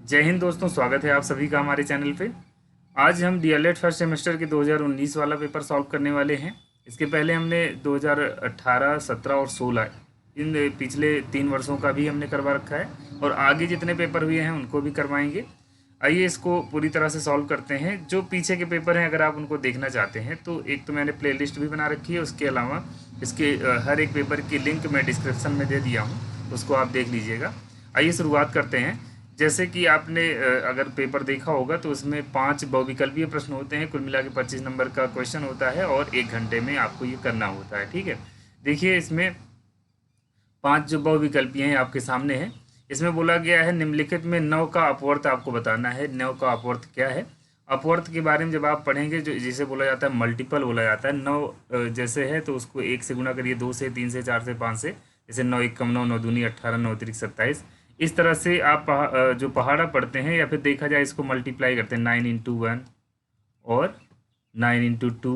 जय हिंद दोस्तों, स्वागत है आप सभी का हमारे चैनल पे। आज हम डीएलएड फर्स्ट सेमेस्टर के 2019 वाला पेपर सॉल्व करने वाले हैं। इसके पहले हमने 2018, 17 और 16 इन पिछले 3 वर्षों का भी हमने करवा रखा है और आगे जितने पेपर हुए हैं उनको भी करवाएंगे। आइए इसको पूरी तरह से सॉल्व करते हैं। जो पीछे के पेपर हैं अगर आप उनको देखना चाहते हैं तो एक तो मैंने प्लेलिस्ट भी बना रखी है, उसके अलावा इसके हर एक पेपर की लिंक मैं डिस्क्रिप्शन में दे दिया हूँ, उसको आप देख लीजिएगा। आइए शुरुआत करते हैं। जैसे कि आपने अगर पेपर देखा होगा तो उसमें 5 बहुविकल्पीय प्रश्न होते हैं, कुल मिला के 25 नंबर का क्वेश्चन होता है और 1 घंटे में आपको ये करना होता है। ठीक है, देखिए इसमें 5 जो बहुविकल्पीय हैं आपके सामने है। इसमें बोला गया है निम्नलिखित में नव का अपवर्त आपको बताना है। नव का अपवर्त क्या है? अपवर्त के बारे में जब आप पढ़ेंगे, जो जिसे बोला जाता है मल्टीपल बोला जाता है। नौ जैसे है तो उसको 1 से गुणा करिए, 2 से, 3 से, 4 से, 5 से। जैसे 9 एकम 9, 9 दूनी 18, 9 अतिरिक्त 27। इस तरह से आप जो पहाड़ा पढ़ते हैं या फिर देखा जाए इसको मल्टीप्लाई करते हैं 9 × 1 और 9 × 2,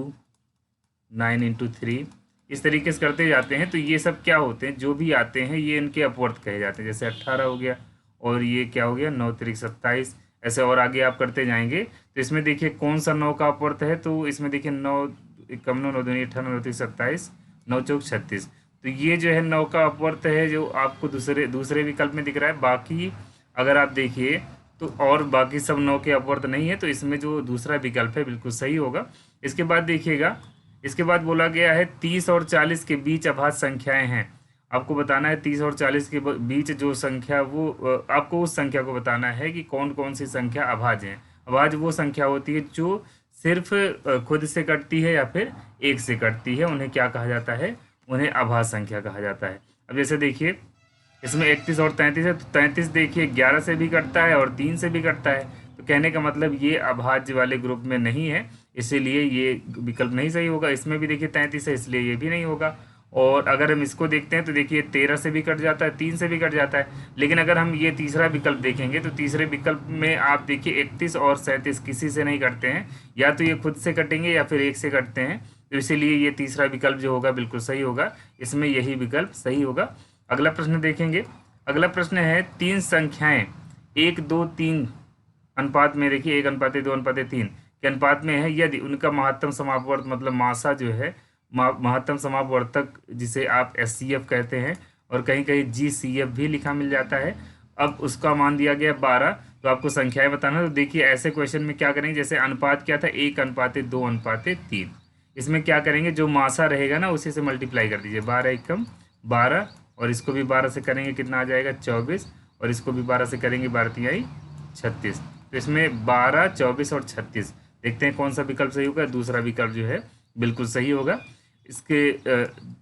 9 × 3, इस तरीके से करते जाते हैं। तो ये सब क्या होते हैं, जो भी आते हैं ये इनके अपवर्त कहे जाते हैं। जैसे 18 हो गया और ये क्या हो गया 9 अतिरिक्त 27। ऐसे और आगे आप करते जाएंगे। तो इसमें देखिए कौन सा 9 का अपवर्त है, तो इसमें देखिए 9 कम 9, 9 दूनी 18, 9 अतिरिक्त 27, 9 चौक 36। तो ये जो है 9 का अपवर्त है, जो आपको दूसरे दूसरे विकल्प में दिख रहा है। बाकी अगर आप देखिए तो और बाकी सब 9 के अपवर्त नहीं है, तो इसमें जो दूसरा विकल्प है बिल्कुल सही होगा। इसके बाद देखिएगा, इसके बाद बोला गया है 30 और 40 के बीच अभाज्य संख्याएं हैं। आपको बताना है 30 और 40 के बीच जो संख्या, वो आपको उस संख्या को बताना है कि कौन कौन सी संख्या अभाज्य है। अभाज्य वो संख्या होती है जो सिर्फ खुद से कटती है या फिर एक से कटती है, उन्हें क्या कहा जाता है? उन्हें अभाज्य संख्या कहा जाता है। अब जैसे देखिए इसमें 31 और 33 है, तो 33 देखिए 11 से भी कटता है और 3 से भी कटता है। तो कहने का मतलब ये अभाज्य वाले ग्रुप में नहीं है, इसीलिए ये विकल्प नहीं सही होगा। इसमें भी देखिए 33 है, इसलिए ये भी नहीं होगा। और अगर हम इसको देखते हैं तो देखिए 13 से भी कट जाता है, 3 से भी कट जाता है। लेकिन अगर हम ये तीसरा विकल्प देखेंगे तो तीसरे विकल्प में आप देखिए 31 और 37 किसी से नहीं कटते हैं, या तो ये खुद से कटेंगे या फिर एक से कटते हैं। तो इसीलिए ये तीसरा विकल्प जो होगा बिल्कुल सही होगा, इसमें यही विकल्प सही होगा। अगला प्रश्न देखेंगे। अगला प्रश्न है 3 संख्याएं 1, 2, 3 अनुपात में, देखिए 1:2:3 के अनुपात में है, यदि उनका महत्तम समापवर्त मतलब मासा जो है, महत्तम समापवर्तक जिसे आप एचसीएफ कहते हैं और कहीं कहीं जीसीएफ भी लिखा मिल जाता है, अब उसका मान दिया गया 12। तो आपको संख्याएं बताना। तो देखिए ऐसे क्वेश्चन में क्या करेंगे, जैसे अनुपात क्या था 1:2:3, इसमें क्या करेंगे, जो मासा रहेगा ना उसी से मल्टीप्लाई कर दीजिए। 12 एकम 12 और इसको भी 12 से करेंगे, कितना आ जाएगा 24, और इसको भी 12 से करेंगे, 12×3 = 36। तो इसमें 12, 24 और 36, देखते हैं कौन सा विकल्प सही होगा। दूसरा विकल्प जो है बिल्कुल सही होगा। इसके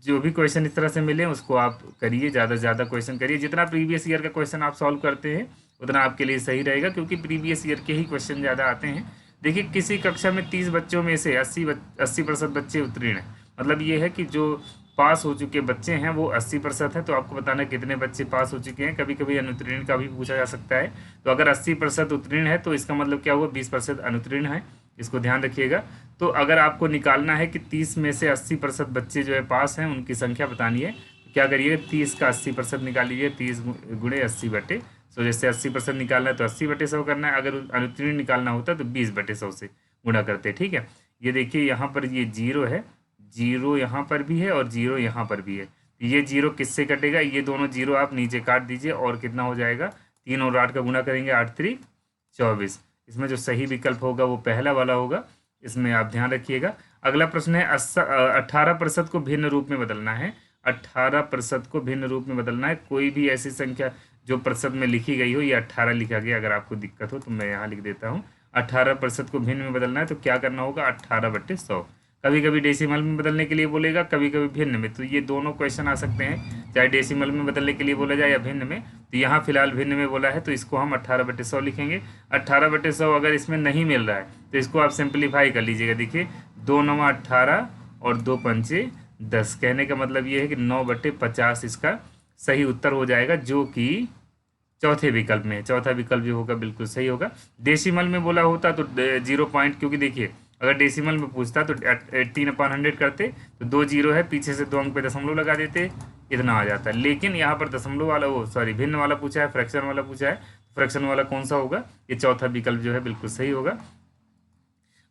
जो भी क्वेश्चन इस तरह से मिले उसको आप करिए, ज़्यादा से ज़्यादा क्वेश्चन करिए। जितना प्रीवियस ईयर का क्वेश्चन आप सॉल्व करते हैं उतना आपके लिए सही रहेगा, क्योंकि प्रीवियस ईयर के ही क्वेश्चन ज़्यादा आते हैं। देखिए किसी कक्षा में 30 बच्चों में से 80% बच्चे उत्तीर्ण हैं। मतलब ये है कि जो पास हो चुके बच्चे हैं वो 80% हैं। तो आपको बताना कितने बच्चे पास हो चुके हैं। कभी कभी अनुत्तीर्ण का भी पूछा जा सकता है। तो अगर 80% उत्तीर्ण है तो इसका मतलब क्या हुआ, 20% अनुत्तीर्ण है। इसको ध्यान रखिएगा। तो अगर आपको निकालना है कि 30 में से 80% बच्चे जो है पास हैं, उनकी संख्या बतानी है, तो क्या करिएगा 30 का 80% निकाल लीजिए। 30 × 80/100। जैसे 80% निकालना है तो 80/100 करना है। अगर अनुत्तीर्ण निकालना होता है तो 20/100 से गुणा करते। ठीक है, ये देखिए यहाँ पर ये 0 है, 0 यहाँ पर भी है और 0 यहाँ पर भी है। ये 0 किससे कटेगा, ये दोनों 0 आप नीचे काट दीजिए और कितना हो जाएगा, 3 और 8 का गुणा करेंगे, 8×3 = 24। इसमें जो सही विकल्प होगा वो पहला वाला होगा, इसमें आप ध्यान रखिएगा। अगला प्रश्न है 18% को भिन्न रूप में बदलना है। 18% को भिन्न रूप में बदलना है। कोई भी ऐसी संख्या जो प्रतिशत में लिखी गई हो, ये 18 लिखा गया, अगर आपको दिक्कत हो तो मैं यहाँ लिख देता हूँ। 18% को भिन्न में बदलना है तो क्या करना होगा, 18/100। कभी कभी डेसिमल में बदलने के लिए बोलेगा, कभी कभी भिन्न में। तो ये दोनों क्वेश्चन आ सकते हैं, चाहे डेसिमल में बदलने के लिए बोला जाए या भिन्न में। तो यहाँ फिलहाल भिन्न में बोला है तो इसको हम 18/100 लिखेंगे। 18/100 अगर इसमें नहीं मिल रहा है तो इसको आप सिंप्लीफाई कर लीजिएगा। देखिए 2 × 9 = 18 और 2 × 5 = 10। कहने का मतलब ये है कि 9/50 इसका सही उत्तर हो जाएगा, जो कि चौथे विकल्प में है। चौथा विकल्प जो होगा बिल्कुल सही होगा। डेसिमल में बोला होता तो 0 पॉइंट, क्योंकि देखिए अगर डेसिमल में पूछता तो 18/100 करते, तो 2 0 है, पीछे से 2 अंक पे दशमलव लगा देते, इतना आ जाता है। लेकिन यहाँ पर दशमलव वाला, वो सॉरी भिन्न वाला पूछा है, फ्रैक्शन वाला पूछा है, फ्रैक्शन वाला कौन सा होगा? ये चौथा विकल्प जो है बिल्कुल सही होगा।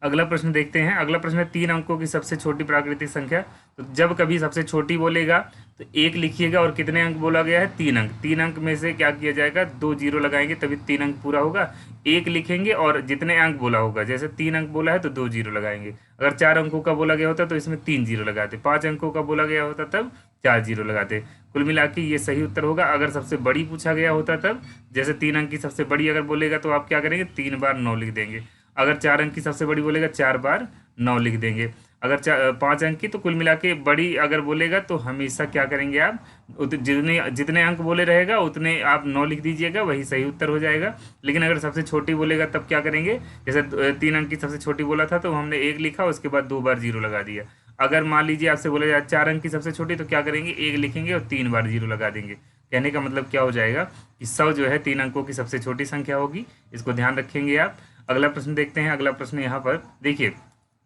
अगला प्रश्न देखते हैं। अगला प्रश्न है 3 अंकों की सबसे छोटी प्राकृतिक संख्या। तो जब कभी सबसे छोटी बोलेगा तो 1 लिखिएगा, और कितने अंक बोला गया है? 3 अंक। 3 अंक में से क्या किया जाएगा? 2 जीरो लगाएंगे तभी 3 अंक पूरा होगा। 1 लिखेंगे और जितने अंक बोला होगा, जैसे 3 अंक बोला है तो 2 जीरो लगाएंगे। अगर 4 अंकों का बोला गया होता तो इसमें 3 जीरो लगाते। 5 अंकों का बोला गया होता तब 4 जीरो लगाते। कुल मिला के ये सही उत्तर होगा। अगर सबसे बड़ी पूछा गया होता तब, जैसे 3 अंक की सबसे बड़ी अगर बोलेगा तो आप क्या करेंगे? 3 बार 9 लिख देंगे। अगर 4 अंक की सबसे बड़ी बोलेगा 4 बार 9 लिख देंगे। अगर 5 अंक की, तो कुल मिला के बड़ी अगर बोलेगा तो हमेशा क्या करेंगे आप? जितने जितने अंक बोले रहेगा उतने आप 9 लिख दीजिएगा, वही सही उत्तर हो जाएगा। लेकिन अगर सबसे छोटी बोलेगा तब क्या करेंगे? जैसे 3 अंक की सबसे छोटी बोला था तो हमने 1 लिखा, उसके बाद 2 बार जीरो लगा दिया। अगर मान लीजिए आपसे बोला जाए 4 अंक की सबसे छोटी, तो क्या करेंगे? 1 लिखेंगे और 3 बार जीरो लगा देंगे। कहने का मतलब क्या हो जाएगा कि 100 जो है 3 अंकों की सबसे छोटी संख्या होगी। इसको ध्यान रखेंगे आप। अगला प्रश्न देखते हैं। अगला प्रश्न यहाँ पर देखिए,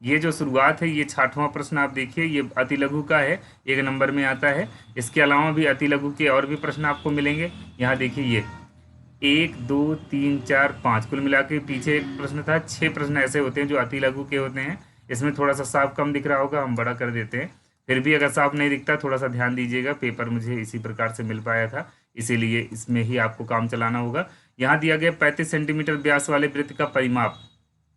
ये जो शुरुआत है, ये 60वां प्रश्न आप देखिए, ये अति लघु का है, 1 नंबर में आता है। इसके अलावा भी अति लघु के और भी प्रश्न आपको मिलेंगे। यहाँ देखिए, ये 1 2 3 4 5 कुल मिला के पीछे एक प्रश्न था। 6 प्रश्न ऐसे होते हैं जो अति लघु के होते हैं। इसमें थोड़ा सा साफ कम दिख रहा होगा, हम बड़ा कर देते हैं। फिर भी अगर साफ नहीं दिखता, थोड़ा सा ध्यान दीजिएगा। पेपर मुझे इसी प्रकार से मिल पाया था, इसीलिए इसमें ही आपको काम चलाना होगा। यहाँ दिया गया 35 सेंटीमीटर व्यास वाले वृत्त का परिमाप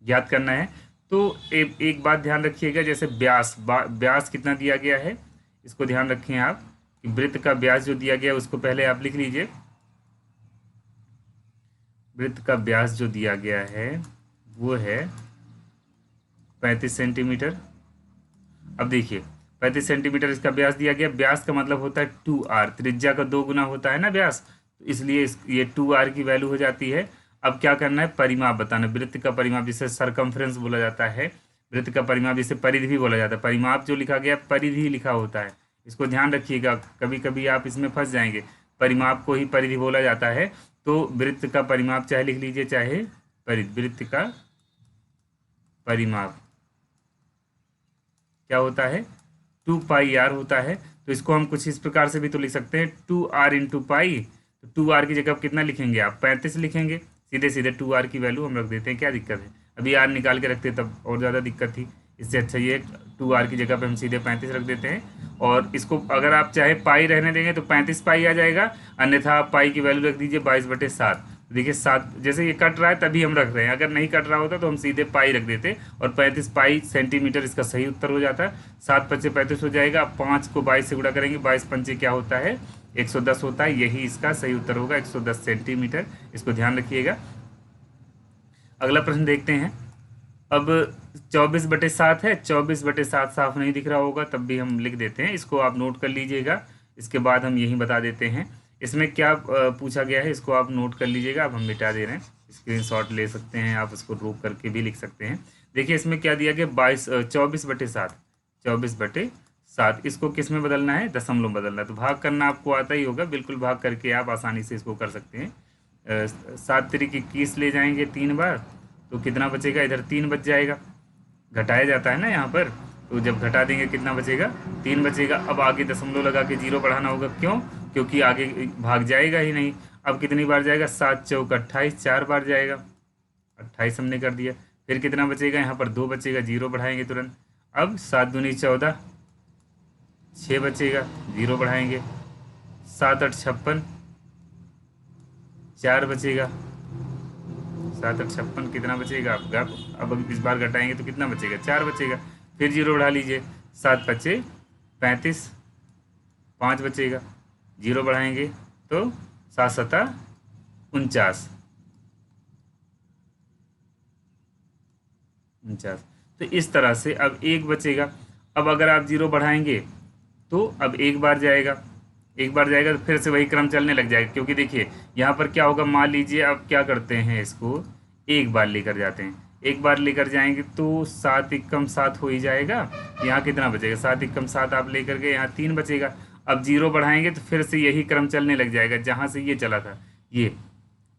ज्ञात करना है। तो एक बात ध्यान रखिएगा, जैसे व्यास कितना दिया गया है, इसको ध्यान रखें आप कि वृत्त का व्यास जो दिया गया है उसको पहले आप लिख लीजिए। वृत्त का व्यास जो दिया गया है वो है 35 सेंटीमीटर। अब देखिए, 35 सेंटीमीटर इसका व्यास दिया गया। व्यास का मतलब होता है 2r, त्रिज्या का 2 गुना होता है ना व्यास, तो इसलिए ये 2r की वैल्यू हो जाती है। अब क्या करना है? परिमाप बताना। वृत्त का परिमाप जिसे सरकमफ्रेंस बोला जाता है, वृत्त का परिमाप जिसे परिधि भी बोला जाता है। परिमाप जो लिखा गया परिधि लिखा होता है, इसको ध्यान रखिएगा, कभी कभी आप इसमें फंस जाएंगे। परिमाप को ही परिधि बोला जाता है। तो वृत्त का परिमाप चाहे लिख लीजिए चाहे परिधि। वृत्त का परिमाप क्या होता है? 2πr होता है। तो इसको हम कुछ इस प्रकार से भी तो लिख सकते हैं, 2r इंटू पाई। तो 2r की जगह कितना लिखेंगे आप? 35 लिखेंगे। सीधे सीधे 2r की वैल्यू हम रख देते हैं। क्या दिक्कत है? अभी r निकाल के रखते तब और ज़्यादा दिक्कत थी। इससे अच्छा ये 2r की जगह पे हम सीधे 35 रख देते हैं। और इसको अगर आप चाहे पाई रहने देंगे तो 35 पाई आ जाएगा, अन्यथा आप पाई की वैल्यू रख दीजिए 22/7। देखिए 7 जैसे ये कट रहा है तभी हम रख रहे हैं, अगर नहीं कट रहा होता तो हम सीधे पाई रख देते और 35 पाई सेंटीमीटर इसका सही उत्तर हो जाता है। 7 पच्चे 35 हो जाएगा। 5 को 22 से गुणा करेंगे, 22 पंचे क्या होता है? 110 होता है। यही इसका सही उत्तर होगा, 110 सेंटीमीटर। इसको ध्यान रखिएगा। अगला प्रश्न देखते हैं। अब 24/7 है। 24/7 साफ नहीं दिख रहा होगा तब भी हम लिख देते हैं, इसको आप नोट कर लीजिएगा। इसके बाद हम यही बता देते हैं इसमें क्या पूछा गया है, इसको आप नोट कर लीजिएगा। अब हम मिटा दे रहे हैं, स्क्रीनशॉट ले सकते हैं आप, उसको रोक करके भी लिख सकते हैं। देखिए इसमें क्या दिया गया? 24/7। 24/7 इसको किस में बदलना है? दशमलव बदलना है। तो भाग करना आपको आता ही होगा, बिल्कुल भाग करके आप आसानी से इसको कर सकते हैं। 7 तिरिक 21 ले जाएंगे 3 बार, तो कितना बचेगा? इधर 3 बच जाएगा। घटाया जाता है ना यहाँ पर, तो जब घटा देंगे कितना बचेगा? 3 बचेगा। अब आगे दशमलव लगा के 0 बढ़ाना होगा। क्यों? क्योंकि आगे भाग जाएगा ही नहीं। अब कितनी बार जाएगा? 7 चौक 28, 4 बार जाएगा। 28 हमने कर दिया। फिर कितना बचेगा? यहाँ पर 2 बचेगा, 0 बढ़ाएंगे तुरंत। अब 7 दूनी 14, 6 बचेगा, 0 बढ़ाएंगे। 7 8 56, 4 बचेगा। 7 8 56 कितना बचेगा आपका? अब इस बार घटाएंगे तो कितना बचेगा? 4 बचेगा। फिर 0 बढ़ा लीजिए। 7 पच्चे 35, 5 बचेगा। 0 बढ़ाएंगे तो 7 सता 49। तो इस तरह से अब 1 बचेगा। अब अगर आप 0 बढ़ाएंगे तो अब 1 बार जाएगा। 1 बार जाएगा तो फिर से वही क्रम चलने लग जाएगा, क्योंकि देखिए यहाँ पर क्या होगा, मान लीजिए अब क्या करते हैं, इसको 1 बार लेकर जाते हैं। 1 बार लेकर जाएंगे तो 7 एकम 7 हो ही जाएगा। यहाँ कितना बचेगा? 7 एकम 7 आप लेकर गए, यहाँ 3 बचेगा। अब 0 बढ़ाएंगे तो फिर से यही क्रम चलने लग जाएगा जहाँ से ये चला था। ये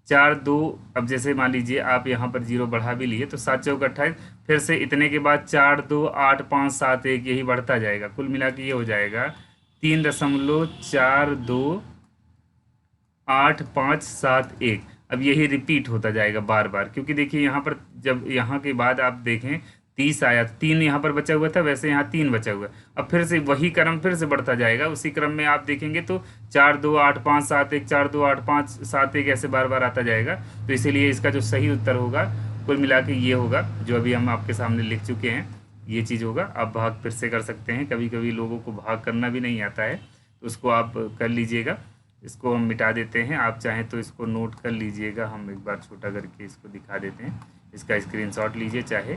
4 2, अब जैसे मान लीजिए आप यहाँ पर 0 बढ़ा भी लिए तो 7 चौक 28, फिर से इतने के बाद 4 2 8 5 7 1 यही बढ़ता जाएगा। कुल मिला के ये हो जाएगा 3.428571। अब यही रिपीट होता जाएगा बार बार, क्योंकि देखिए यहाँ पर जब यहाँ के बाद आप देखें 30 आया, 3 यहाँ पर बचा हुआ था, वैसे यहाँ 3 बचा हुआ है। अब फिर से वही क्रम फिर से बढ़ता जाएगा। उसी क्रम में आप देखेंगे तो 4 2 8 5 7 1, 4 2 8 5 7 1 ऐसे बार बार आता जाएगा। तो इसीलिए इसका जो सही उत्तर होगा कुल मिला के ये होगा, जो अभी हम आपके सामने लिख चुके हैं, ये चीज़ होगा। आप भाग फिर से कर सकते हैं, कभी कभी लोगों को भाग करना भी नहीं आता है, तो उसको आप कर लीजिएगा। इसको हम मिटा देते हैं, आप चाहें तो इसको नोट कर लीजिएगा। हम एक बार छोटा करके इसको दिखा देते हैं, इसका स्क्रीनशॉट लीजिए चाहे।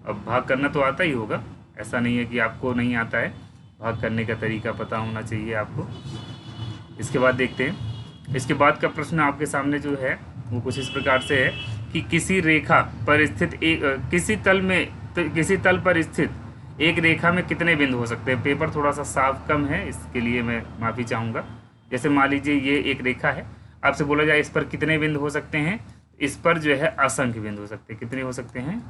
अब भाग करना तो आता ही होगा, ऐसा नहीं है कि आपको नहीं आता है, भाग करने का तरीका पता होना चाहिए आपको। इसके बाद देखते हैं, इसके बाद का प्रश्न आपके सामने जो है वो कुछ इस प्रकार से है कि किसी रेखा पर स्थित किसी तल पर स्थित एक रेखा में कितने बिंदु हो सकते हैं। पेपर थोड़ा सा साफ कम है, इसके लिए मैं माफ़ी चाहूँगा। जैसे मान लीजिए ये एक रेखा है, आपसे बोला जाए इस पर कितने बिंदु हो सकते हैं, इस पर जो है असंख्य बिंदु हो सकते हैं। कितने हो सकते हैं,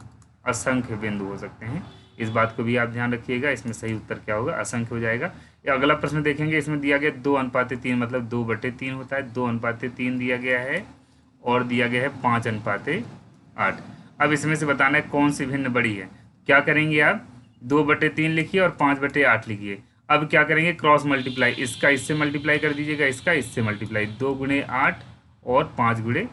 असंख्य बिंदु हो सकते हैं। इस बात को भी आप ध्यान रखिएगा, इसमें सही उत्तर क्या होगा, असंख्य हो जाएगा। या अगला प्रश्न देखेंगे, इसमें दिया गया 2:3 मतलब 2/3 होता है, 2:3 दिया गया है और दिया गया है 5:8। अब इसमें से बताना है कौन सी भिन्न बड़ी है। क्या करेंगे आप, 2/3 लिखिए और 5/8 लिखिए। अब क्या करेंगे, क्रॉस मल्टीप्लाई, इसका इससे मल्टीप्लाई कर दीजिएगा, इसका इससे मल्टीप्लाई, 2 × 8 और 5 ×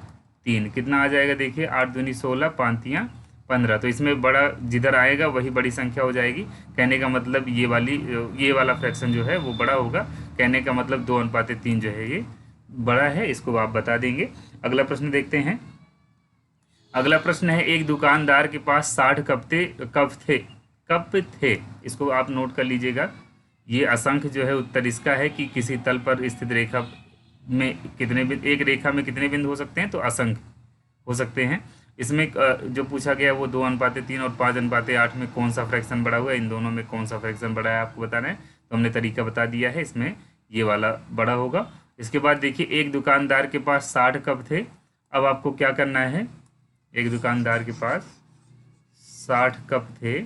3 कितना आ जाएगा, देखिए 8 दूनी 16, 5 तियाँ 15। तो इसमें बड़ा जिधर आएगा वही बड़ी संख्या हो जाएगी। कहने का मतलब ये वाला फ्रैक्शन जो है वो बड़ा होगा। कहने का मतलब 2:3 जो है ये बड़ा है, इसको आप बता देंगे। अगला प्रश्न देखते हैं। अगला प्रश्न है, एक दुकानदार के पास 60 कप थे। इसको आप नोट कर लीजिएगा। ये असंख्य जो है उत्तर इसका है कि किसी तल पर स्थित रेखा में कितने एक रेखा में कितने बिंदु हो सकते हैं, तो असंख्य हो सकते हैं। इसमें जो पूछा गया वो 2:3 और 5:8 में कौन सा फ्रैक्शन बड़ा हुआ है, इन दोनों में कौन सा फ्रैक्शन बड़ा है आपको बताना है। तो हमने तरीका बता दिया है, इसमें ये वाला बड़ा होगा। इसके बाद देखिए, एक दुकानदार के पास 60 कप थे। अब आपको क्या करना है, एक दुकानदार के पास 60 कप थे,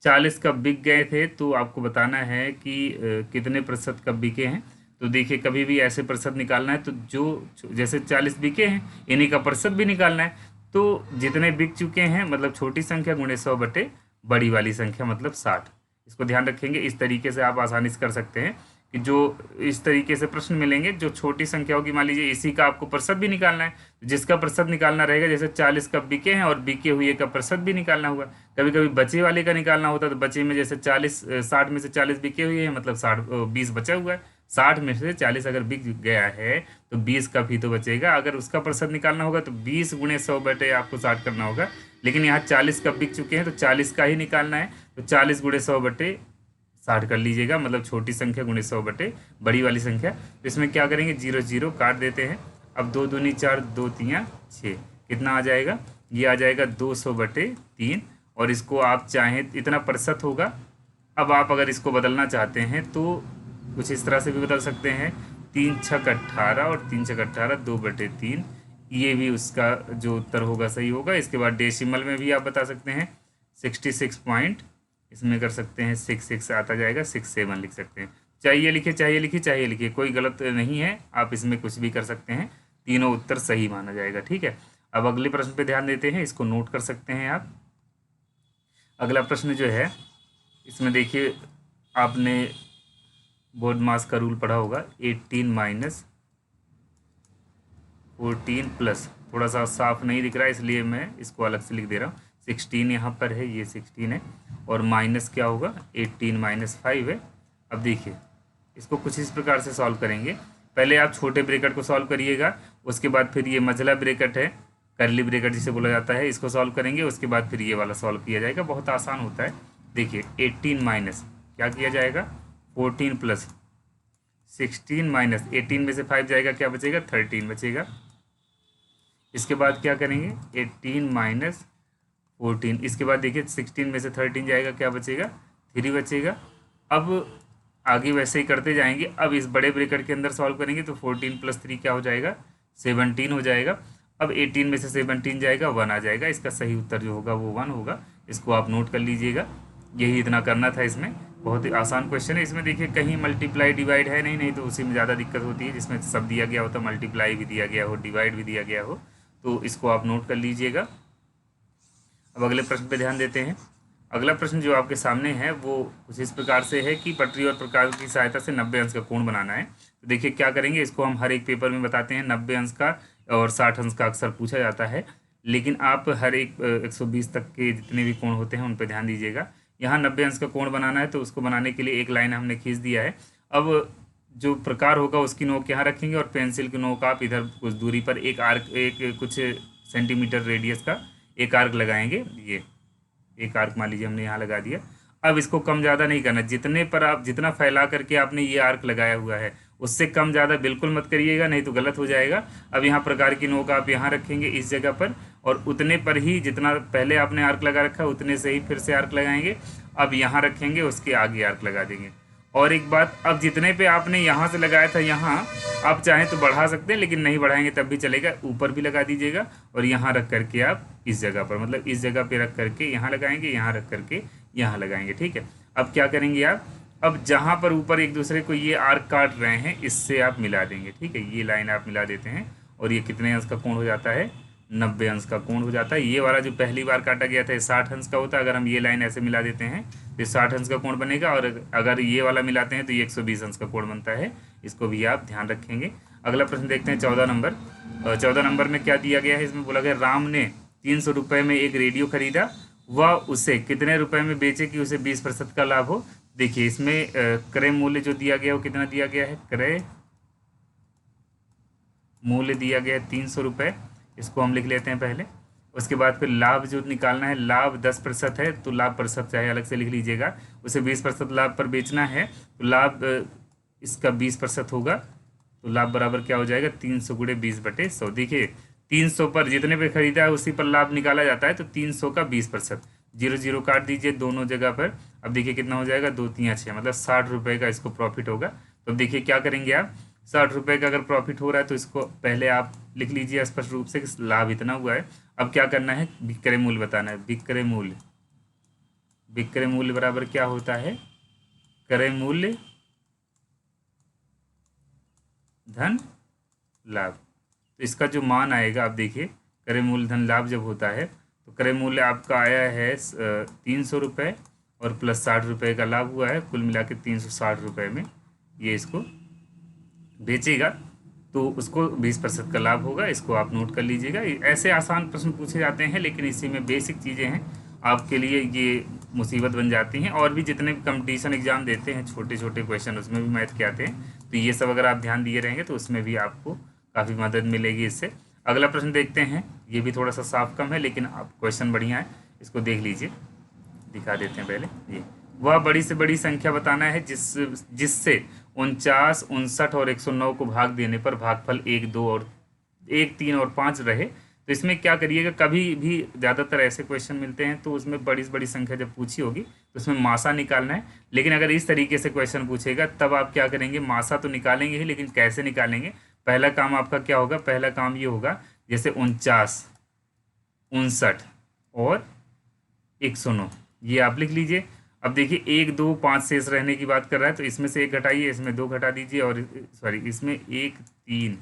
40 कप बिक गए थे, तो आपको बताना है कि कितने प्रतिशत कप बिके हैं। तो देखिए, कभी भी ऐसे प्रतिशत निकालना है तो जो जैसे 40 बिके हैं, इन्हीं का प्रतिशत भी निकालना है। तो जितने बिक चुके हैं मतलब छोटी संख्या गुणे 100 बटे बड़ी वाली संख्या मतलब 60। इसको ध्यान रखेंगे। इस तरीके से आप आसानी से कर सकते हैं कि जो इस तरीके से प्रश्न मिलेंगे, जो छोटी संख्या होगी, मान लीजिए इसी का आपको प्रतिशत भी निकालना है, जिसका प्रतिशत निकालना रहेगा, जैसे 40 कप बिके हैं और बिके हुए का प्रतिशत भी निकालना होगा। कभी कभी बचे वाले का निकालना होता है, तो बचे में जैसे 60 में से 40 बिके हुए हैं मतलब 20 बचा हुआ है। 60 में से 40 अगर बिक गया है तो 20 कप ही तो बचेगा। अगर उसका प्रतिशत निकालना होगा तो 20 × 100 बटे आपको 60 करना होगा। लेकिन यहाँ 40 कप बिक चुके हैं तो 40 का ही निकालना है, तो 40 × 100 बटे 60 कर लीजिएगा, मतलब छोटी संख्या गुणे 100 बटे बड़ी वाली संख्या। तो इसमें क्या करेंगे, 0 0 काट देते हैं। अब 2 दूनी 4, 2 तियाँ 6, कितना आ जाएगा, ये आ जाएगा 200/3। और इसको आप चाहें इतना प्रतिशत होगा। अब आप अगर इसको बदलना चाहते हैं तो कुछ इस तरह से भी बदल सकते हैं, 3 × 6 = 18 और 3 × 6 = 18, 2/3। ये भी उसका जो उत्तर होगा सही होगा। इसके बाद डेसिमल में भी आप बता सकते हैं, 66 पॉइंट, इसमें कर सकते हैं 66 आता जाएगा, 67 लिख सकते हैं। चाहिए लिखिए, कोई गलत नहीं है, आप इसमें कुछ भी कर सकते हैं, तीनों उत्तर सही माना जाएगा। ठीक है, अब अगले प्रश्न पे ध्यान देते हैं, इसको नोट कर सकते हैं आप। अगला प्रश्न जो है, इसमें देखिए आपने बोर्ड मास का रूल पढ़ा होगा, 18 - 14 प्लस, थोड़ा सा साफ नहीं दिख रहा है इसलिए मैं इसको अलग से लिख दे रहा हूँ। 16 यहाँ पर है, ये 16 है, और माइनस क्या होगा, 18 - 5 है। अब देखिए इसको कुछ इस प्रकार से सॉल्व करेंगे। पहले आप छोटे ब्रैकेट को सॉल्व करिएगा, उसके बाद फिर ये मझला ब्रैकेट है, करली ब्रैकेट जिसे बोला जाता है, इसको सॉल्व करेंगे, उसके बाद फिर ये वाला सॉल्व किया जाएगा। बहुत आसान होता है। देखिए 18 माइनस क्या किया जाएगा, 14 प्लस 16 माइनस 18 में से 5 जाएगा, क्या बचेगा, 13 बचेगा। इसके बाद क्या करेंगे, 18 माइनस 14, इसके बाद देखिए 16 में से 13 जाएगा, क्या बचेगा, 3 बचेगा। अब आगे वैसे ही करते जाएंगे। अब इस बड़े ब्रैकेट के अंदर सॉल्व करेंगे तो 14 + 3 क्या हो जाएगा, 17 हो जाएगा। अब 18 में से 17 जाएगा, 1 आ जाएगा। इसका सही उत्तर जो होगा वो 1 होगा। इसको आप नोट कर लीजिएगा, यही इतना करना था इसमें। बहुत ही आसान क्वेश्चन है। इसमें देखिए कहीं मल्टीप्लाई डिवाइड है नहीं तो उसी में ज़्यादा दिक्कत होती है, जिसमें सब दिया गया होता, मल्टीप्लाई भी दिया गया हो, डिवाइड भी दिया गया हो, तो इसको आप नोट कर लीजिएगा। अब अगले प्रश्न पे ध्यान देते हैं। अगला प्रश्न जो आपके सामने है वो कुछ इस प्रकार से है कि पटरी और प्रकार की सहायता से 90 अंश का कोण बनाना है। तो देखिए क्या करेंगे, इसको हम हर एक पेपर में बताते हैं 90 अंश का और 60 अंश का अक्सर पूछा जाता है, लेकिन आप हर एक 120 तक के जितने भी कोण होते हैं उन पर ध्यान दीजिएगा। यहाँ 90 अंश का कोण बनाना है, तो उसको बनाने के लिए एक लाइन हमने खींच दिया है। अब जो प्रकार होगा उसकी नोक यहाँ रखेंगे और पेंसिल की नोक आप इधर कुछ दूरी पर एक आर्क, एक कुछ सेंटीमीटर रेडियस का एक आर्क लगाएंगे। ये एक आर्क मान लीजिए हमने यहाँ लगा दिया। अब इसको कम ज़्यादा नहीं करना, जितने पर आप जितना फैला करके आपने ये आर्क लगाया हुआ है उससे कम ज़्यादा बिल्कुल मत करिएगा, नहीं तो गलत हो जाएगा। अब यहाँ प्रकार की नोक आप यहाँ रखेंगे इस जगह पर, और उतने पर ही जितना पहले आपने आर्क लगा रखा है उतने से ही फिर से आर्क लगाएंगे। अब यहाँ रखेंगे, उसके आगे आर्क लगा देंगे। और एक बात, अब जितने पे आपने यहाँ से लगाया था यहाँ आप चाहें तो बढ़ा सकते हैं, लेकिन नहीं बढ़ाएंगे तब भी चलेगा। ऊपर भी लगा दीजिएगा और यहाँ रख करके आप इस जगह पर, मतलब इस जगह पे रख करके यहाँ लगाएंगे, यहाँ रख करके यहाँ लगाएंगे। ठीक है। अब क्या करेंगे आप, अब जहाँ पर ऊपर एक दूसरे को ये आर्क काट रहे हैं इससे आप मिला देंगे। ठीक है, ये लाइन आप मिला देते हैं और ये कितने अंश का कोण हो जाता है, 90 अंश का कोण हो जाता है। ये वाला जो पहली बार काटा गया था 60 अंश का होता है, अगर हम ये लाइन ऐसे मिला देते हैं तो 60 अंश का कोण बनेगा, और अगर ये वाला मिलाते हैं तो ये 120 अंश का कोण बनता है। इसको भी आप ध्यान रखेंगे। अगला प्रश्न देखते हैं 14 नंबर। 14 नंबर में क्या दिया गया है, इसमें बोला गया राम ने 300 रुपये में एक रेडियो खरीदा, वह उसे कितने रुपए में बेचे कि उसे 20% का लाभ हो। देखिए इसमें क्रय मूल्य जो दिया गया है वो कितना दिया गया है, क्रय मूल्य दिया गया है 300 रुपये। इसको हम लिख लेते हैं पहले। उसके बाद फिर लाभ जो निकालना है, लाभ 10% है तो लाभ प्रतिशत चाहे अलग से लिख लीजिएगा। उसे 20% लाभ पर बेचना है तो लाभ इसका 20% होगा, तो लाभ बराबर क्या हो जाएगा, 300 गुणे 20/100। देखिए 300 पर जितने पे खरीदा है उसी पर लाभ निकाला जाता है, तो 300 का 20%, 0 काट दीजिए दोनों जगह पर। अब देखिए कितना हो जाएगा, 2 3 6, मतलब 60 रुपये का इसको प्रॉफिट होगा। तो देखिए क्या करेंगे आप, 60 रुपये का अगर प्रॉफिट हो रहा है तो इसको पहले आप लिख लीजिए स्पष्ट रूप से कि लाभ इतना हुआ है। अब क्या करना है, विक्रय मूल्य बताना है। विक्रय मूल्य, विक्रय मूल्य बराबर क्या होता है, क्रय मूल्य धन लाभ। तो इसका जो मान आएगा, आप देखिए क्रय मूल्य धन लाभ जब होता है तो क्रय मूल्य आपका आया है 300 रुपये और प्लस 60 रुपये का लाभ हुआ है, कुल मिला के 360 रुपये में ये इसको बेचेगा, तो उसको 20% का लाभ होगा। इसको आप नोट कर लीजिएगा। ऐसे आसान प्रश्न पूछे जाते हैं, लेकिन इसी में बेसिक चीज़ें हैं, आपके लिए ये मुसीबत बन जाती हैं। और भी जितने भी कंपटीशन एग्जाम देते हैं छोटे छोटे क्वेश्चन, उसमें भी मैथ के आते हैं, तो ये सब अगर आप ध्यान दिए रहेंगे तो उसमें भी आपको काफ़ी मदद मिलेगी इससे। अगला प्रश्न देखते हैं। ये भी थोड़ा सा साफ कम है, लेकिन आप क्वेश्चन बढ़िया है, इसको देख लीजिए। दिखा देते हैं पहले। ये वह बड़ी से बड़ी संख्या बताना है जिससे 49, 59 और 109 को भाग देने पर भागफल 1, 2 और 1, 3 और 5 रहे। तो इसमें क्या करिएगा, कभी भी ज़्यादातर ऐसे क्वेश्चन मिलते हैं तो उसमें बड़ी से बड़ी संख्या जब पूछी होगी तो उसमें मासा निकालना है। लेकिन अगर इस तरीके से क्वेश्चन पूछेगा तब आप क्या करेंगे, मासा तो निकालेंगे ही, लेकिन कैसे निकालेंगे। पहला काम आपका क्या होगा, पहला काम ये होगा जैसे 49, 59 और 109, ये आप लिख लीजिए। अब देखिए 1, 2, 5 शेष रहने की बात कर रहा है, तो इसमें से 1 घटाइए, इसमें 2 घटा दीजिए, और सॉरी इसमें 1, 3,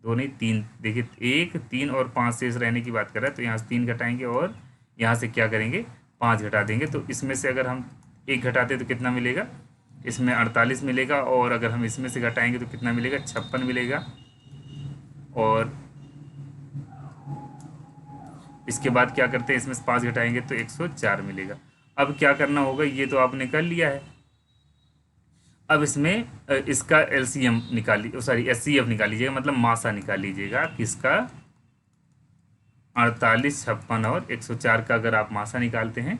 2 नहीं 3, देखिए 1, 3 और 5 शेष रहने की बात कर रहा है, तो यहाँ से 3 घटाएंगे और यहाँ से क्या करेंगे, 5 घटा देंगे। तो इसमें से अगर हम 1 घटाते तो कितना मिलेगा, इसमें 48 मिलेगा, और अगर हम इसमें से घटाएंगे तो कितना मिलेगा, 56 मिलेगा, और इसके बाद क्या करते हैं, इसमें से 5 घटाएंगे तो 104 मिलेगा। अब क्या करना होगा, ये तो आपने कर लिया है। अब इसमें इसका एलसीएम निकालिए, सॉरी एचसीएफ निकाल लीजिएगा, मतलब मासा निकाल लीजिएगा किसका, 48, 56 और 104 का अगर आप मासा निकालते हैं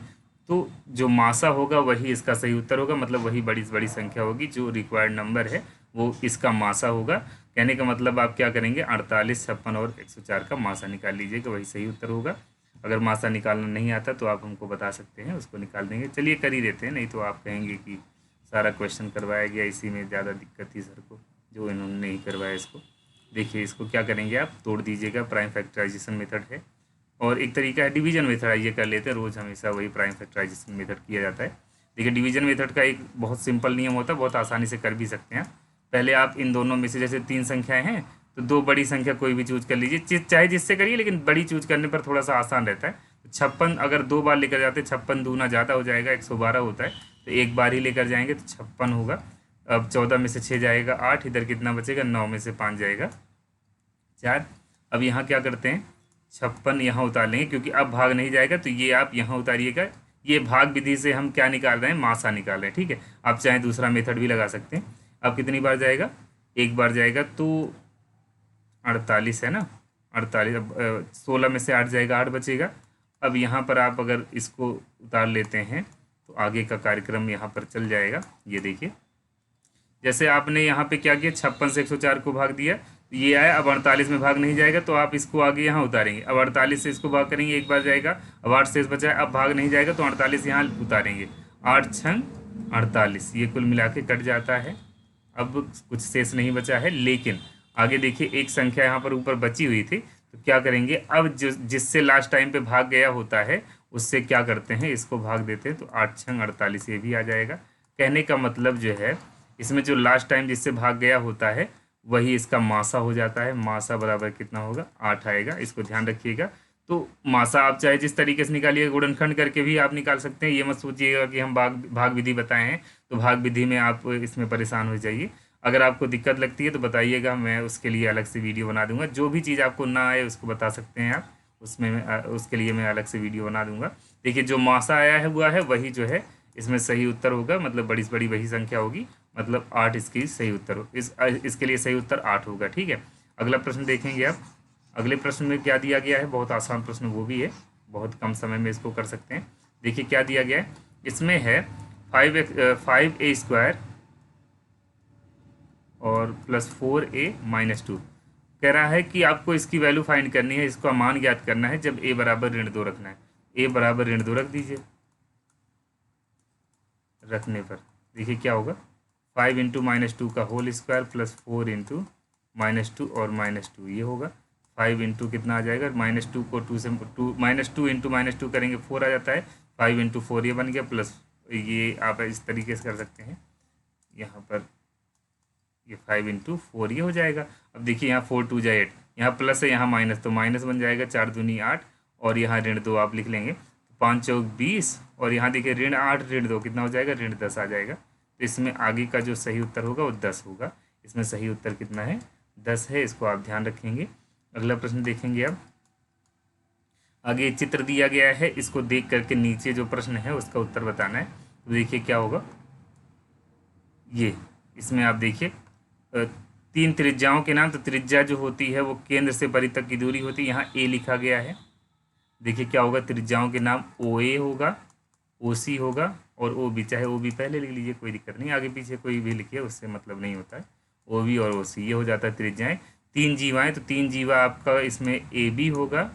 तो जो मासा होगा वही इसका सही उत्तर होगा, मतलब वही बड़ी से बड़ी संख्या होगी, जो रिक्वायर्ड नंबर है वो इसका मासा होगा। कहने का मतलब आप क्या करेंगे, 48, 56 और 104 का मासा निकाल लीजिएगा, वही सही उत्तर होगा। अगर मासा निकालना नहीं आता तो आप हमको बता सकते हैं, उसको निकाल देंगे। चलिए कर ही देते हैं, नहीं तो आप कहेंगे कि सारा क्वेश्चन करवाया गया, इसी में ज़्यादा दिक्कत थी सर को, जो इन्होंने नहीं करवाया इसको। देखिए इसको क्या करेंगे, आप तोड़ दीजिएगा, प्राइम फैक्टराइजेशन मेथड है, और एक तरीका है डिवीजन मेथड, ये कर लेते हैं रोज़, हमेशा वही प्राइम फैक्टराइजेशन मेथड किया जाता है। देखिए डिवीजन मेथड का एक बहुत सिंपल नियम होता है, बहुत आसानी से कर भी सकते हैं। पहले आप इन दोनों में से, जैसे 3 संख्याएं हैं तो 2 बड़ी संख्या कोई भी चूज कर लीजिए, चाहे जिससे करिए, लेकिन बड़ी चूज करने पर थोड़ा सा आसान रहता है। 56 अगर 2 बार लेकर जाते हैं, 56 दूना ज़्यादा हो जाएगा, 112 होता है, तो एक बार ही लेकर जाएंगे तो 56 होगा। अब 14 में से 6 जाएगा 8, इधर कितना बचेगा, 9 में से 5 जाएगा 4। अब यहाँ क्या करते हैं, 56 यहाँ उतार लेंगे, क्योंकि अब भाग नहीं जाएगा, तो ये आप यहाँ उतारिएगा। ये भाग विधि से हम क्या निकाल रहे हैं, मासा निकाल रहे हैं, ठीक है। आप चाहे दूसरा मेथड भी लगा सकते हैं। अब कितनी बार जाएगा, एक बार जाएगा, तो 48 है ना, 48। अब 16 में से 8 जाएगा, 8 बचेगा। अब यहाँ पर आप अगर इसको उतार लेते हैं तो आगे का कार्यक्रम यहाँ पर चल जाएगा। ये देखिए, जैसे आपने यहाँ पे क्या किया, 56 से 104 को भाग दिया, तो ये आया। अब 48 में भाग नहीं जाएगा, तो आप इसको आगे यहाँ उतारेंगे। अब 48 से इसको भाग करेंगे, एक बार जाएगा। अब 8 शेष बचा है, अब भाग नहीं जाएगा, तो 48 यहाँ उतारेंगे। 8 छंग 48, ये कुल मिला के कट जाता है। अब कुछ शेष नहीं बचा है, लेकिन आगे देखिए एक संख्या यहाँ पर ऊपर बची हुई थी, तो क्या करेंगे, अब जिससे लास्ट टाइम पे भाग गया होता है उससे क्या करते हैं, इसको भाग देते हैं, तो 8 छंग 48 ये भी आ जाएगा। कहने का मतलब जो है, इसमें जो लास्ट टाइम जिससे भाग गया होता है वही इसका मासा हो जाता है। मासा बराबर कितना होगा, 8 आएगा, इसको ध्यान रखिएगा। तो मासा आप चाहे जिस तरीके से निकालिएगा, गुणनखंड करके भी आप निकाल सकते हैं। ये मत सोचिएगा कि हम भाग विधि बताए हैं तो भाग विधि में आप इसमें परेशान हो जाइए। अगर आपको दिक्कत लगती है तो बताइएगा, मैं उसके लिए अलग से वीडियो बना दूंगा। जो भी चीज़ आपको ना आए उसको बता सकते हैं आप, उसके लिए मैं अलग से वीडियो बना दूंगा। देखिए जो मासा आया है हुआ है वही जो है इसमें सही उत्तर होगा, मतलब बड़ी से बड़ी वही संख्या होगी, मतलब 8 इसकी सही उत्तर हो, इसके लिए सही उत्तर 8 होगा, ठीक है। अगला प्रश्न देखेंगे आप। अगले प्रश्न में क्या दिया गया है, बहुत आसान प्रश्न वो भी है, बहुत कम समय में इसको कर सकते हैं। देखिए क्या दिया गया है, इसमें है 5a² और +4a-2। कह रहा है कि आपको इसकी वैल्यू फाइंड करनी है, इसका मान ज्ञात करना है जब a बराबर ऋण 2 रखना है। a बराबर ऋण 2 रख दीजिए। रखने पर देखिए क्या होगा, 5 इंटू -2 का होल स्क्वायर +4 इंटू -2 और -2 ये होगा। 5 इंटू कितना आ जाएगा, -2 को 2 से -2 इंटू -2 करेंगे 4 आ जाता है। 5 इंटू 4 ये बन गया, प्लस ये आप इस तरीके से कर सकते हैं, यहाँ पर ये 5 इंटू 4 ये हो जाएगा। अब देखिए यहाँ 4 2 जा 8, यहाँ प्लस है यहाँ माइनस, तो माइनस बन जाएगा, 4 दूनी 8 और यहाँ ऋण 2 आप लिख लेंगे, 5 चौक 20 और यहाँ देखिए ऋण 8 ऋण 2 कितना हो जाएगा, ऋण 10 आ जाएगा। तो इसमें आगे का जो सही उत्तर होगा वो 10 होगा। इसमें सही उत्तर कितना है, 10 है, इसको आप ध्यान रखेंगे। अगला प्रश्न देखेंगे अब। आगे चित्र दिया गया है, इसको देख करके नीचे जो प्रश्न है उसका उत्तर बताना है। तो देखिए क्या होगा, ये इसमें आप देखिए 3 त्रिज्याओं के नाम, तो त्रिज्या जो होती है वो केंद्र से परि तक की दूरी होती है, यहाँ ए लिखा गया है। देखिए क्या होगा, त्रिज्याओं के नाम OA होगा, OC होगा और OB, चाहे OB पहले लिख लीजिए कोई दिक्कत नहीं, आगे पीछे कोई भी लिखिए उससे मतलब नहीं होता है। OB और OC ये हो जाता है त्रिज्याएं। 3 जीवाएं, तो 3 जीवा आपका इसमें AB होगा,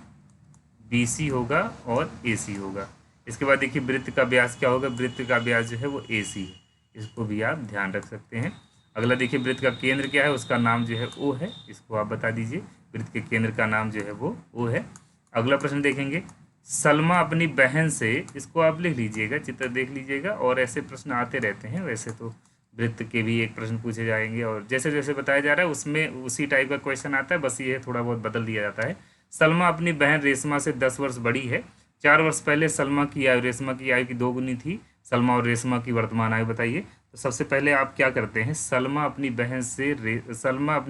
BC होगा और AC होगा। इसके बाद देखिए वृत्त का व्यास क्या होगा, वृत्त का व्यास जो है वो AC है, इसको भी आप ध्यान रख सकते हैं। अगला देखिए वृत्त का केंद्र क्या है, उसका नाम जो है O है, इसको आप बता दीजिए, वृत्त के केंद्र का नाम जो है वो O है। अगला प्रश्न देखेंगे, सलमा अपनी बहन से, इसको आप लिख लीजिएगा, चित्र देख लीजिएगा, और ऐसे प्रश्न आते रहते हैं। वैसे तो वृत्त के भी एक प्रश्न पूछे जाएंगे और जैसे जैसे बताया जा रहा है उसमें उसी टाइप का क्वेश्चन आता है, बस ये थोड़ा बहुत बदल दिया जाता है। सलमा अपनी बहन रेशमा से 10 वर्ष बड़ी है। 4 वर्ष पहले सलमा की आयु रेशमा की आयु की 2 गुनी थी। सलमा और रेशमा की वर्तमान आयु बताइए। तो सबसे पहले आप क्या करते हैं, सलमा अपनी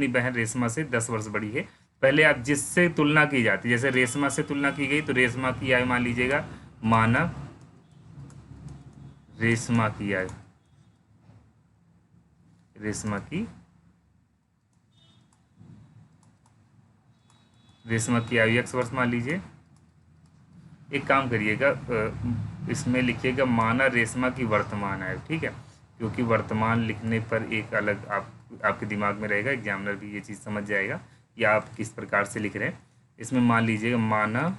बहन रेशमा से 10 वर्ष बड़ी है। पहले आप जिससे तुलना की जाती है, जैसे रेशमा से तुलना की गई तो रेशमा की आयु मान लीजिएगा, मानव रेशमा की आयु, रेशमा की आयु x वर्ष मान लीजिए। एक काम करिएगा, इसमें लिखिएगा माना रेशमा की वर्तमान आयु, ठीक है, क्योंकि वर्तमान लिखने पर एक अलग आपके दिमाग में रहेगा, एग्जामिनर भी ये चीज़ समझ जाएगा कि आप किस प्रकार से लिख रहे हैं। इसमें मान लीजिएगा माना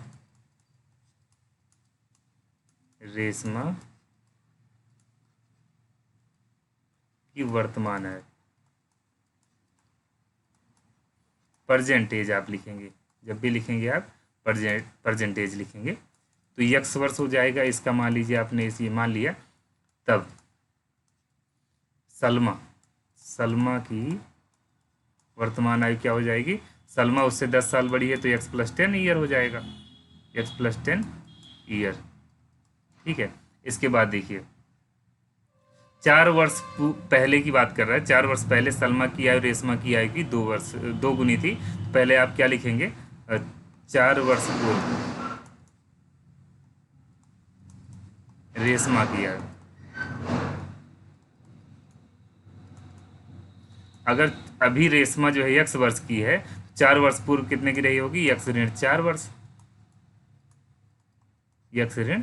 रेशमा की वर्तमान आयु, परसेंटेज आप लिखेंगे, जब भी लिखेंगे आप परसेंटेज लिखेंगे, तो x वर्ष हो जाएगा। इसका मान लीजिए आपने इसे मान लिया तब सलमा की वर्तमान आयु क्या हो जाएगी, सलमा उससे 10 साल बड़ी है तो x + 10 ईयर हो जाएगा, x + 10 ईयर। ठीक है, इसके बाद देखिए 4 वर्ष पहले की बात कर रहा है। 4 वर्ष पहले सलमा की आयु रेशमा की आयु की 2 गुनी थी। तो पहले आप क्या लिखेंगे, 4 वर्ष पूर्व रेशमा की आयु। अगर अभी रेशमा जो है x वर्ष की है, 4 वर्ष पूर्व कितने की रही होगी, x ऋण 4 वर्ष, x ऋण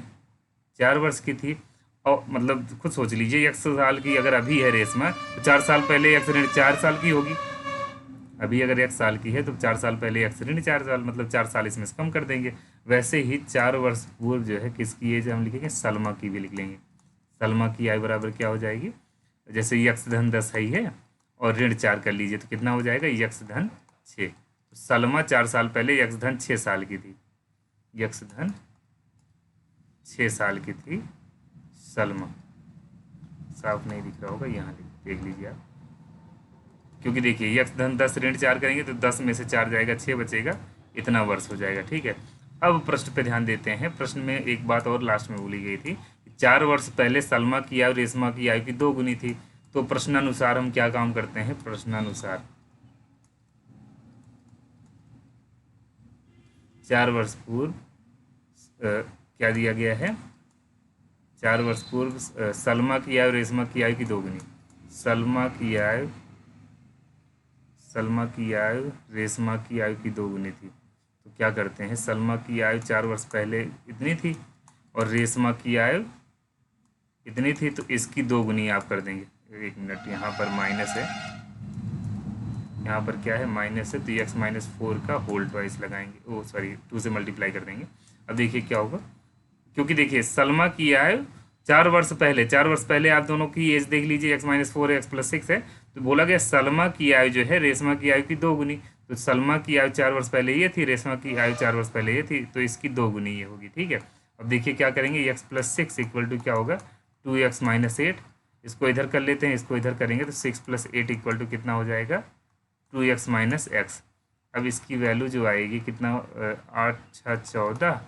4 वर्ष की थी। और मतलब खुद सोच लीजिए, x साल की अगर अभी है रेशमा तो 4 साल पहले x ऋण 4 साल की होगी। अभी अगर x साल की है तो 4 साल पहले x ऋण 4 साल, मतलब 4 साल इसमें से कम कर देंगे। वैसे ही 4 वर्ष पूर्व जो है किसकी एज हम लिखेंगे, सलमा की भी लिख लेंगे। सलमा की आयु बराबर क्या हो जाएगी, जैसे x धन 10 है और ऋण 4 कर लीजिए तो कितना हो जाएगा, x धन 6। तो सलमा 4 साल पहले x धन 6 साल की थी, x धन 6 साल की थी सलमा। साफ नहीं दिख रहा होगा, यहाँ देख लीजिए आप, क्योंकि देखिए x धन 10 ऋण 4 करेंगे तो 10 में से 4 जाएगा, 6 बचेगा, इतना वर्ष हो जाएगा। ठीक है, अब प्रश्न पे ध्यान देते हैं। प्रश्न में एक बात और लास्ट में बोली गई थी, 4 वर्ष पहले सलमा की आयु रेशमा की आयु की 2 गुनी थी। तो प्रश्नानुसार हम क्या काम करते हैं, प्रश्नानुसार 4 वर्ष पूर्व क्या दिया गया है, 4 वर्ष पूर्व सलमा की आयु रेशमा की आयु की 2 गुनी, सलमा की आयु रेशमा की आयु की 2 गुनी थी। तो क्या करते हैं, सलमा की आयु 4 वर्ष पहले इतनी थी और रेशमा की आयु इतनी थी, तो इसकी 2 गुनी आप कर देंगे। एक मिनट, यहाँ पर माइनस है, यहाँ पर क्या है, माइनस है, तो x - 4 का होल ट्वाइस लगाएंगे, ओ सॉरी 2 से मल्टीप्लाई कर देंगे। अब देखिए क्या होगा, क्योंकि देखिए सलमा की आयु 4 वर्ष पहले आप दोनों की एज देख लीजिए, x - 4 x + 6 है, तो बोला गया सलमा की आयु जो है रेशमा की आयु की 2 गुनी। तो सलमा की आयु 4 वर्ष पहले ये थी, रेशमा की आयु 4 वर्ष पहले ये थी, तो इसकी 2 गुनी ये होगी। ठीक है, अब देखिए क्या करेंगे, x + 6 = क्या होगा, 2x - 8। इसको इधर कर लेते हैं, इसको इधर करेंगे तो 6 + 8 = कितना हो जाएगा, 2x - x। अब इसकी वैल्यू जो आएगी कितना, 8 × 6 = 14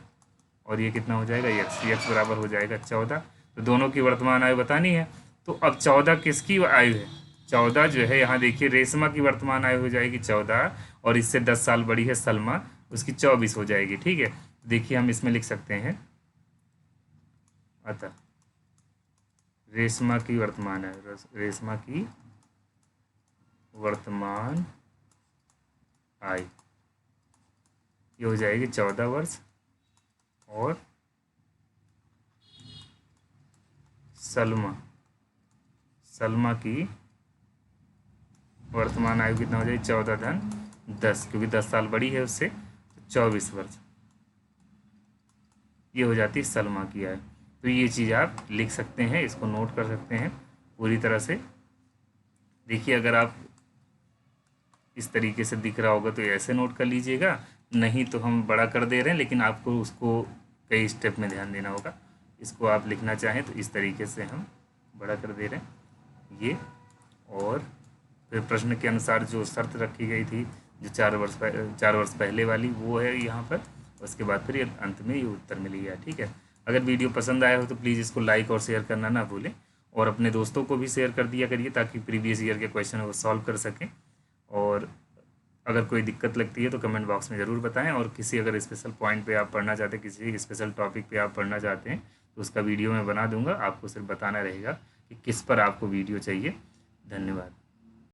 और ये कितना हो जाएगा, x बराबर हो जाएगा 14। तो दोनों की वर्तमान आयु बतानी है। तो अब 14 किसकी आयु है, 14 जो है यहाँ देखिए रेशमा की वर्तमान आयु हो जाएगी 14, और इससे 10 साल बड़ी है सलमा, उसकी 24 हो जाएगी। ठीक है, देखिए हम इसमें लिख सकते हैं, अतः रेशमा की वर्तमान आयु, रेशमा की वर्तमान आयु ये हो जाएगी 14 वर्ष, और सलमा की वर्तमान आयु कितना हो जाएगी, 14 धन 10, क्योंकि 10 साल बड़ी है उससे, तो 24 वर्ष ये हो जाती है सलमा की आयु। तो ये चीज़ आप लिख सकते हैं, इसको नोट कर सकते हैं पूरी तरह से। देखिए अगर आप इस तरीके से दिख रहा होगा तो ऐसे नोट कर लीजिएगा, नहीं तो हम बड़ा कर दे रहे हैं, लेकिन आपको उसको कई स्टेप में ध्यान देना होगा। इसको आप लिखना चाहें तो इस तरीके से हम बड़ा कर दे रहे हैं ये, और फिर प्रश्न के अनुसार जो शर्त रखी गई थी, जो 4 वर्ष पहले वाली, वो है यहाँ पर। उसके बाद फिर ये अंत में ये उत्तर मिल गया। ठीक है, अगर वीडियो पसंद आया हो तो प्लीज़ इसको लाइक और शेयर करना ना भूलें, और अपने दोस्तों को भी शेयर कर दिया करिए ताकि प्रीवियस ईयर के क्वेश्चन वो सॉल्व कर सकें। और अगर कोई दिक्कत लगती है तो कमेंट बॉक्स में ज़रूर बताएं, और किसी अगर स्पेशल पॉइंट पे आप पढ़ना चाहते हैं, किसी स्पेशल टॉपिक पे आप पढ़ना चाहते हैं, तो उसका वीडियो मैं बना दूंगा। आपको सिर्फ बताना रहेगा कि किस पर आपको वीडियो चाहिए। धन्यवाद।